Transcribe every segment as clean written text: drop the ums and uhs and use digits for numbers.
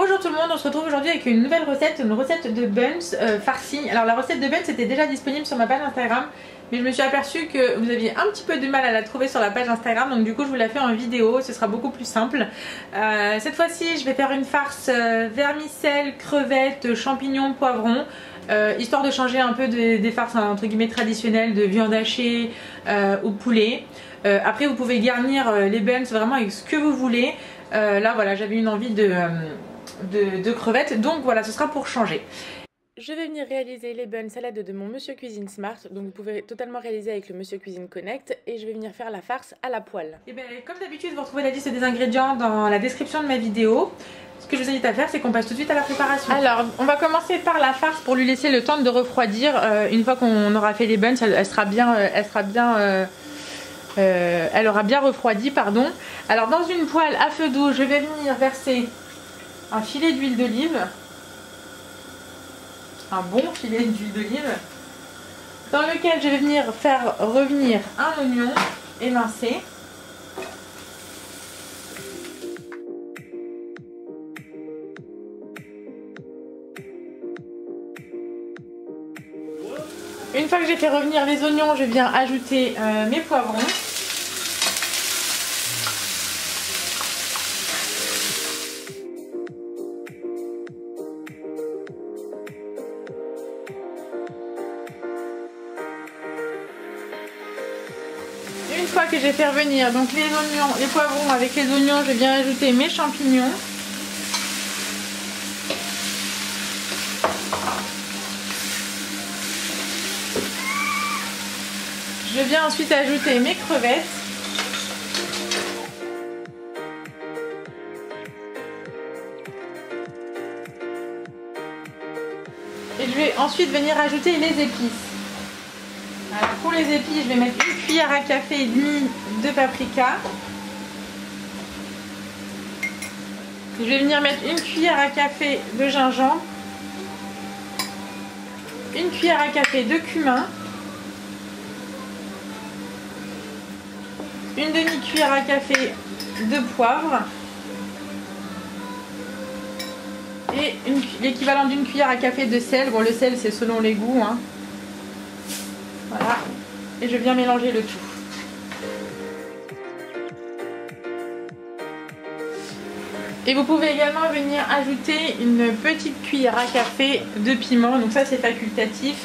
Bonjour tout le monde, on se retrouve aujourd'hui avec une nouvelle recette, une recette de buns farcis. Alors la recette de buns était déjà disponible sur ma page Instagram, mais je me suis aperçue que vous aviez un petit peu de mal à la trouver sur la page Instagram, donc du coup je vous la fais en vidéo, ce sera beaucoup plus simple. Cette fois-ci je vais faire une farce vermicelle, crevettes, champignons, poivrons. Histoire de changer un peu des farces entre guillemets traditionnelles de viande hachée ou poulet. Après vous pouvez garnir les buns vraiment avec ce que vous voulez. Là voilà, j'avais une envie de crevettes, donc voilà, ce sera pour changer. Je vais venir réaliser les buns salade de mon Monsieur Cuisine Smart, donc vous pouvez totalement réaliser avec le Monsieur Cuisine Connect, et je vais venir faire la farce à la poêle. Et bien comme d'habitude vous retrouvez la liste des ingrédients dans la description de ma vidéo. Ce que je vous invite à faire, c'est qu'on passe tout de suite à la préparation. Alors on va commencer par la farce pour lui laisser le temps de refroidir. Une fois qu'on aura fait les buns, elle aura bien refroidi, pardon. Alors dans une poêle à feu doux, je vais venir verser un filet d'huile d'olive, un bon filet d'huile d'olive, dans lequel je vais venir faire revenir un oignon émincé. Une fois que j'ai fait revenir les oignons, je viens ajouter mes poivrons. Une fois que j'ai fait revenir donc les oignons, les poivrons avec les oignons, je viens ajouter mes champignons. Je viens ensuite ajouter mes crevettes. Et je vais ensuite venir ajouter les épices. Alors pour les épices, je vais mettre une cuillère à café et demie de paprika. Je vais venir mettre une cuillère à café de gingembre. Une cuillère à café de cumin. Une demi-cuillère à café de poivre et l'équivalent d'une cuillère à café de sel. Bon, le sel c'est selon les goûts, hein. Voilà, et je viens mélanger le tout. Et vous pouvez également venir ajouter une petite cuillère à café de piment. Donc ça c'est facultatif,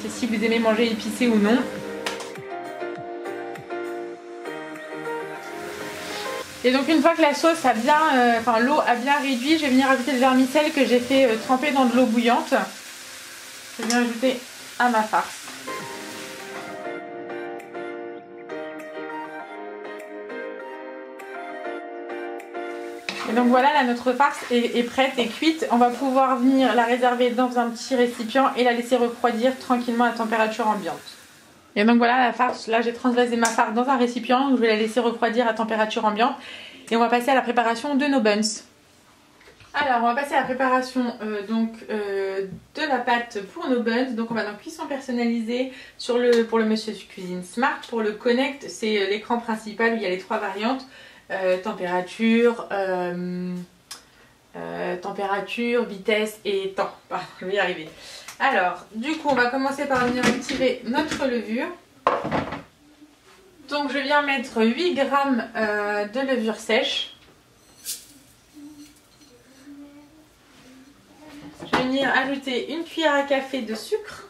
c'est si vous aimez manger épicé ou non. Et donc une fois que la sauce a bien, l'eau a bien réduit, je vais venir ajouter le vermicelle que j'ai fait tremper dans de l'eau bouillante. Je viens ajouter à ma farce. Et donc voilà, là notre farce est prête et cuite. On va pouvoir venir la réserver dans un petit récipient et la laisser refroidir tranquillement à température ambiante. Et donc voilà la farce, là j'ai transvasé ma farce dans un récipient, je vais la laisser refroidir à température ambiante et on va passer à la préparation de nos buns. Alors on va passer à la préparation de la pâte pour nos buns. Donc on va dans cuisson personnalisée pour le Monsieur Cuisine Smart. Pour le Connect, c'est l'écran principal où il y a les trois variantes, température, vitesse et temps. Je vais y arriver. Alors, du coup, on va commencer par venir activer notre levure. Donc, je viens mettre 8 g de levure sèche. Je vais venir ajouter une cuillère à café de sucre.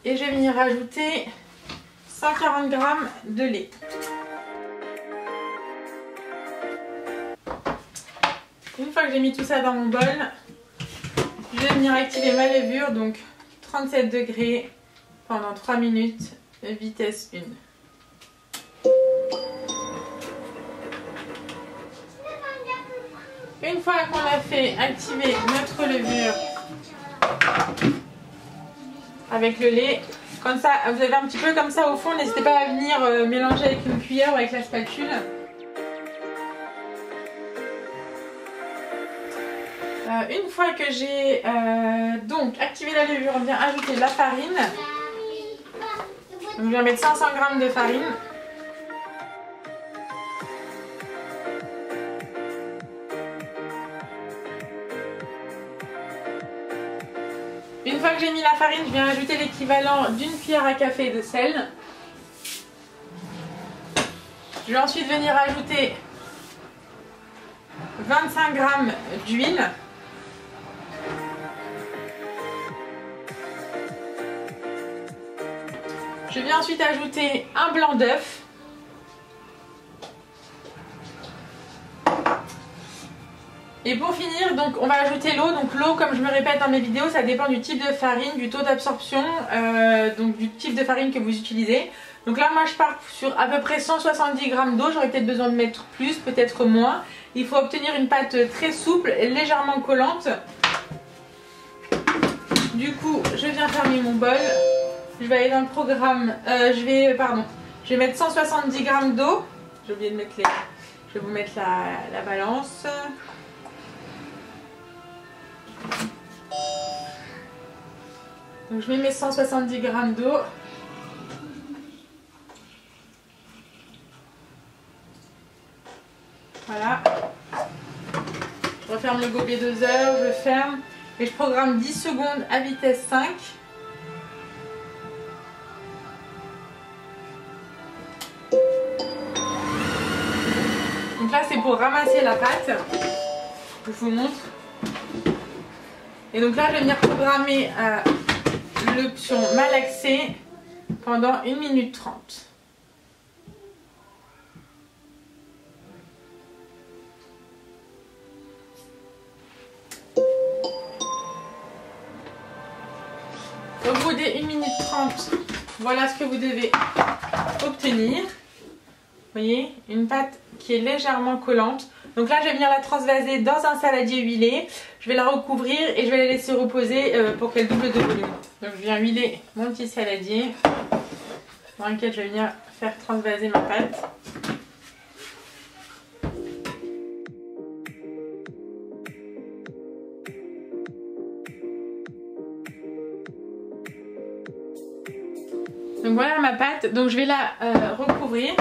Et je vais venir ajouter 140 g de lait. Une fois que j'ai mis tout ça dans mon bol, je vais venir activer ma levure, donc 37 degrés pendant 3 minutes, vitesse 1. Une fois qu'on a fait activer notre levure avec le lait, comme ça, vous avez un petit peu comme ça au fond, n'hésitez pas à venir mélanger avec une cuillère ou avec la spatule. Une fois que j'ai donc activé la levure, on vient ajouter la farine. Donc je vais mettre 500 g de farine. Une fois que j'ai mis la farine, je viens ajouter l'équivalent d'une cuillère à café de sel. Je vais ensuite venir ajouter 25 g d'huile. Je viens ensuite ajouter un blanc d'œuf. Et pour finir, donc on va ajouter l'eau. Donc l'eau, comme je me répète dans mes vidéos, ça dépend du type de farine, du taux d'absorption, donc du type de farine que vous utilisez. Donc là, moi je pars sur à peu près 170 g d'eau. J'aurais peut-être besoin de mettre plus, peut-être moins. Il faut obtenir une pâte très souple, légèrement collante. Du coup, je viens fermer mon bol. Je vais aller dans le programme. Je vais mettre 170 g d'eau. J'ai oublié de mettre les. Je vais vous mettre la balance. Donc je mets mes 170 g d'eau. Voilà. Je referme le gobelet doseur, je ferme et je programme 10 secondes à vitesse 5. Donc là c'est pour ramasser la pâte. Je vous montre. Et donc là je vais venir programmer l'option malaxer pendant 1 minute 30. Au bout des 1 minute 30, voilà ce que vous devez obtenir. Vous voyez, une pâte qui est légèrement collante. Donc là, je vais venir la transvaser dans un saladier huilé. Je vais la recouvrir et je vais la laisser reposer pour qu'elle double de volume. Donc je viens huiler mon petit saladier dans lequel je vais venir faire transvaser ma pâte. Donc voilà ma pâte, donc je vais la recouvrir.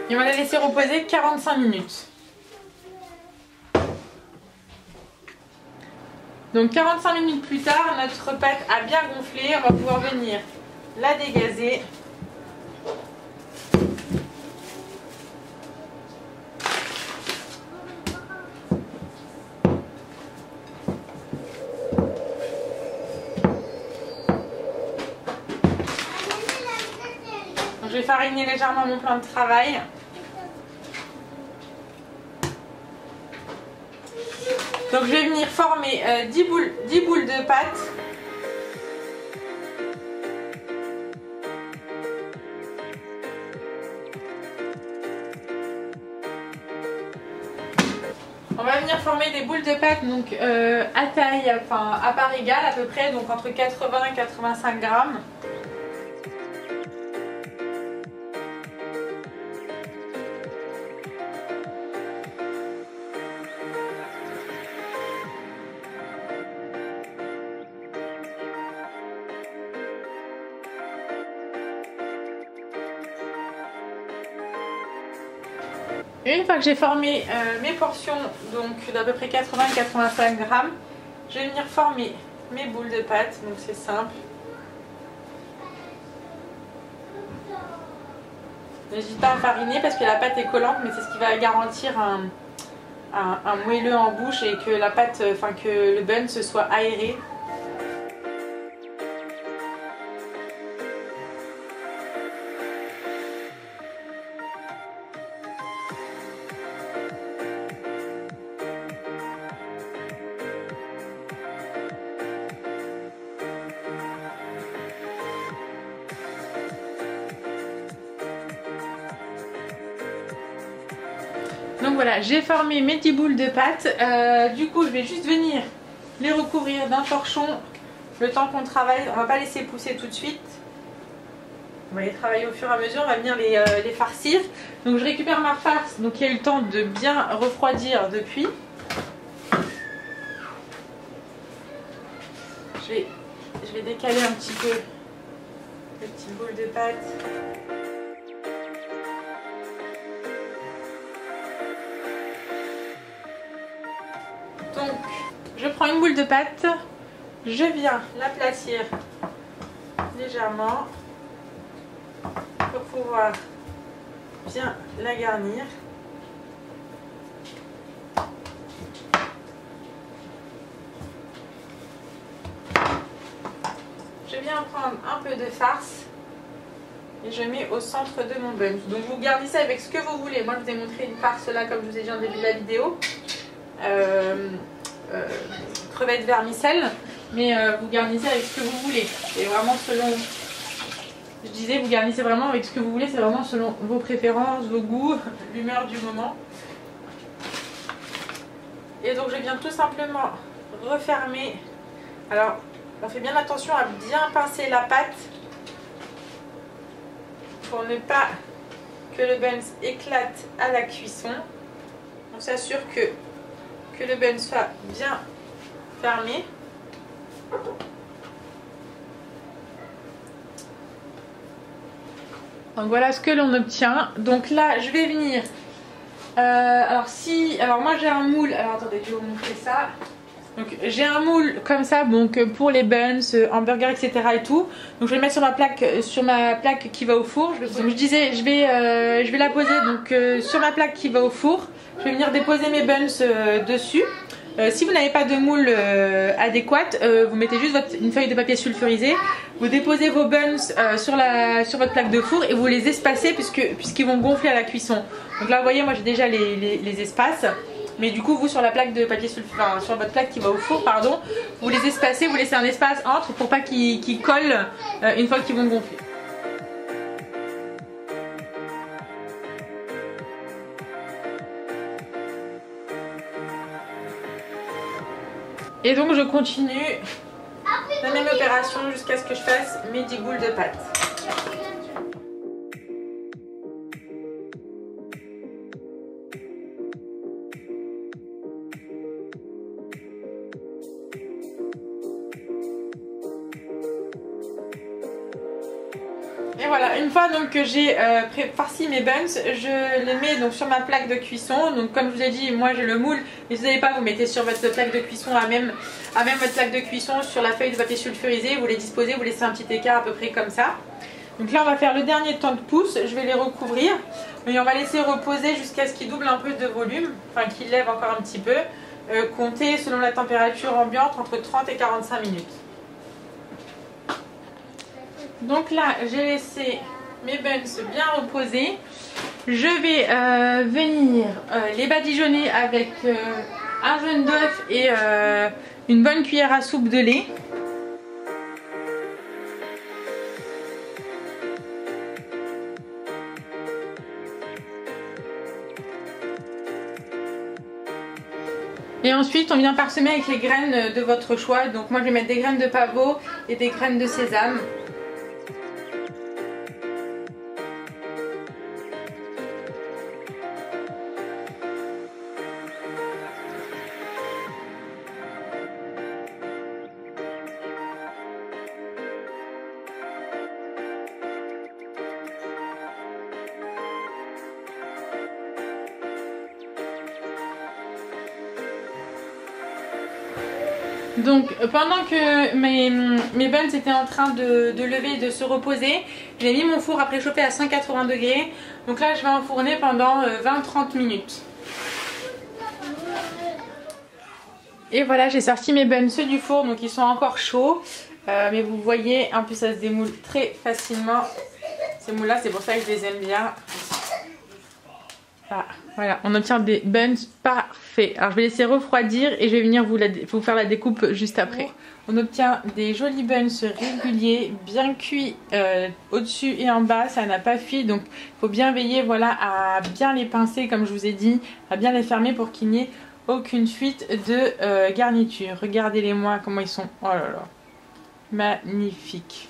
Et on va la laisser reposer 45 minutes. Donc 45 minutes plus tard, notre pâte a bien gonflé, on va pouvoir venir la dégazer. Je vais fariner légèrement mon plan de travail. Donc je vais venir former 10 boules de pâte. On va venir former des boules de pâte donc à taille, enfin à part égale à peu près, donc entre 80 et 85 grammes. Une fois que j'ai formé mes portions, donc d'à peu près 80-85 grammes, je vais venir former mes boules de pâte, donc c'est simple. N'hésite pas à fariner parce que la pâte est collante, mais c'est ce qui va garantir un moelleux en bouche et que la pâte, enfin que le bun se soit aéré. Donc voilà, j'ai formé mes 10 boules de pâte. Du coup, je vais juste venir les recouvrir d'un torchon le temps qu'on travaille. On va pas laisser pousser tout de suite. On va les travailler au fur et à mesure. On va venir les farcir. Donc je récupère ma farce, donc il y a eu le temps de bien refroidir depuis. Je vais décaler un petit peu les petites boules de pâte. prends une boule de pâte, je viens l'aplatir légèrement pour pouvoir bien la garnir. Je viens prendre un peu de farce et je mets au centre de mon bunch. Donc vous garnissez avec ce que vous voulez. Moi je vous ai montré une farce là comme je vous ai dit en début de la vidéo. Crevettes vermicelles. Mais vous garnissez avec ce que vous voulez. Et vraiment selon... Je disais vous garnissez vraiment avec ce que vous voulez. C'est vraiment selon vos préférences, vos goûts, l'humeur du moment. Et donc je viens tout simplement refermer. Alors on fait bien attention à bien pincer la pâte pour ne pas que le buns éclate à la cuisson. On s'assure que le buns soit bien fermé. Donc voilà ce que l'on obtient. Donc là je vais venir alors moi j'ai un moule. Alors attendez, je vais vous montrer ça. Donc j'ai un moule comme ça, donc pour les buns, hamburgers, etc. et tout. Donc je vais le mettre sur ma plaque qui va au four. Donc je disais, je vais la poser donc sur ma plaque qui va au four. Je vais venir déposer mes buns dessus. Si vous n'avez pas de moule adéquate, vous mettez juste une feuille de papier sulfurisé. Vous déposez vos buns sur votre plaque de four et vous les espacez puisqu'ils vont gonfler à la cuisson. Donc là vous voyez, moi j'ai déjà les espaces. Mais du coup vous sur la plaque de papier sulfurisé, sur votre plaque qui va au four, pardon, vous les espacez, vous laissez un espace entre pour pas qu'ils collent une fois qu'ils vont gonfler. Et donc je continue la même opération jusqu'à ce que je fasse mes 10 boules de pâte. Et voilà, une fois donc que j'ai farci mes buns, je les mets donc sur ma plaque de cuisson. Donc comme je vous ai dit, moi j'ai le moule, mais si vous n'avez pas, vous mettez sur votre plaque de cuisson à même votre plaque de cuisson sur la feuille de papier sulfurisé, vous les disposez, vous laissez un petit écart à peu près comme ça. Donc là on va faire le dernier temps de pouce, je vais les recouvrir et on va laisser reposer jusqu'à ce qu'ils doublent un peu de volume, enfin qu'ils lèvent encore un petit peu. Comptez selon la température ambiante entre 30 et 45 minutes. Donc là j'ai laissé mes buns bien reposer. Je vais venir les badigeonner avec un jaune d'œuf et une bonne cuillère à soupe de lait. Et ensuite on vient parsemer avec les graines de votre choix. Donc moi je vais mettre des graines de pavot et des graines de sésame. Donc pendant que mes buns étaient en train de lever et de se reposer, j'ai mis mon four à préchauffer à 180 degrés. Donc là je vais enfourner pendant 20-30 minutes. Et voilà, j'ai sorti mes buns du four, donc ils sont encore chauds. Mais vous voyez, en plus ça se démoule très facilement. Ces moules là, c'est pour ça que je les aime bien. Ah, voilà, on obtient des buns parfaits. Alors je vais laisser refroidir et je vais venir vous faire la découpe juste après. On obtient des jolis buns réguliers, bien cuits au-dessus et en bas, ça n'a pas fui. Donc il faut bien veiller, voilà, à bien les pincer comme je vous ai dit, à bien les fermer pour qu'il n'y ait aucune fuite de garniture. Regardez-les moi comment ils sont, oh là là, magnifiques.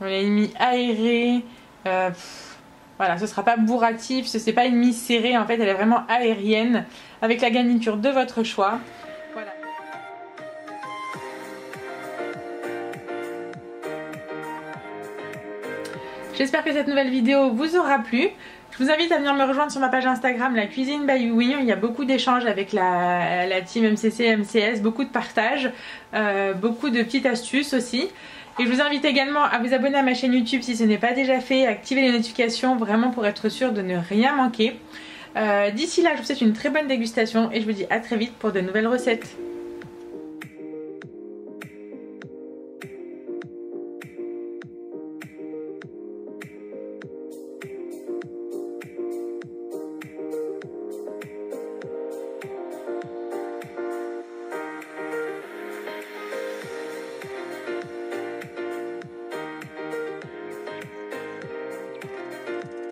On l'a mis aéré, voilà, ce sera pas bourratif, ce n'est pas une mie serrée, en fait elle est vraiment aérienne avec la garniture de votre choix. Voilà. J'espère que cette nouvelle vidéo vous aura plu. Je vous invite à venir me rejoindre sur ma page Instagram, la cuisine by Oui. Il y a beaucoup d'échanges avec la team MCC, MCS, beaucoup de partages, beaucoup de petites astuces aussi. Et je vous invite également à vous abonner à ma chaîne YouTube si ce n'est pas déjà fait, activer les notifications vraiment pour être sûr de ne rien manquer. D'ici là, je vous souhaite une très bonne dégustation et je vous dis à très vite pour de nouvelles recettes.